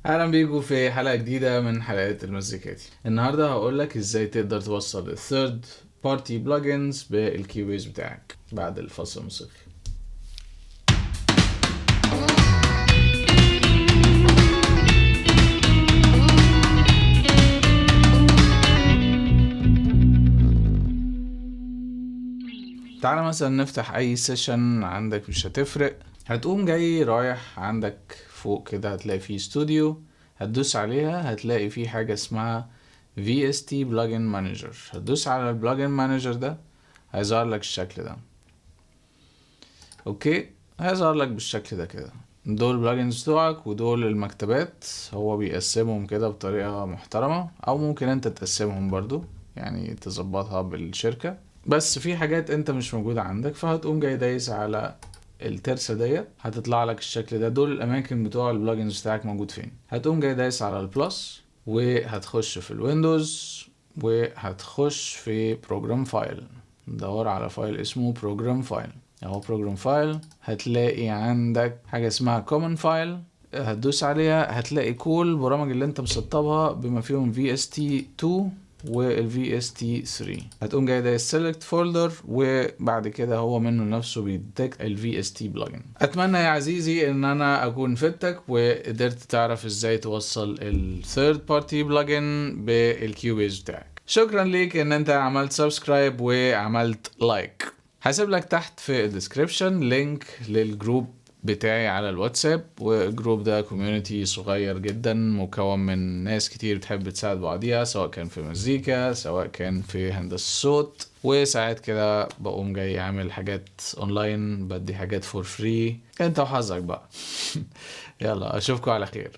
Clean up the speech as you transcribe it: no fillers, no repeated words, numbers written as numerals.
اهلا بيكم في حلقة جديدة من حلقات المزيكاتي. النهاردة هقولك ازاي تقدر توصل الثيرد بارتي بلجنز بالكيبيز بتاعك بعد الفصل الموسيقي. تعالى مثلا نفتح اي سيشن عندك، مش هتفرق. هتقوم جاي رايح عندك فوق كده، هتلاقي فيه استوديو، هتدوس عليها هتلاقي فيه حاجة اسمها VST Plugin Manager. هتدوس على البلجن مانجر ده، هيظهر لك الشكل ده. اوكي، هيظهر لك بالشكل ده كده. دول البلجنز بتوعك ودول المكتبات. هو بيقسمهم كده بطريقة محترمة، او ممكن انت تقسمهم برضو، يعني تظبطها بالشركة. بس في حاجات انت مش موجودة عندك، فهتقوم جاي دايس على الترسة ديت، هتطلع لك الشكل ده. دول الاماكن بتوع البلجنز بتاعك موجود فين. هتقوم جاي دايس على البلس، وهتخش في الويندوز، وهتخش في بروجرام فايل. دور على فايل اسمه بروجرام فايل. اهو بروجرام فايل. هتلاقي عندك حاجة اسمها common file، هتدوس عليها هتلاقي كل البرامج اللي انت مسطبها بما فيهم VST2 وال VST3. هتقوم جاي ده select folder، وبعد كده هو منه نفسه بيديتكت ال VST plugin. اتمنى يا عزيزي ان انا اكون فدتك وقدرت تعرف ازاي توصل ال third party plugin بالكيوبيز بتاعك. شكرا ليك ان انت عملت سبسكرايب وعملت لايك. هسيب لك تحت في الديسكريبشن لينك للجروب بتاعي على الواتساب، والجروب ده كوميونيتي صغير جدا مكون من ناس كتير بتحب تساعد بعضيها، سواء كان في مزيكا سواء كان في هندسة الصوت. وساعات كده بقوم جاي اعمل حاجات اونلاين، بدي حاجات فور فري، انت وحظك بقى. يلا اشوفكم على خير.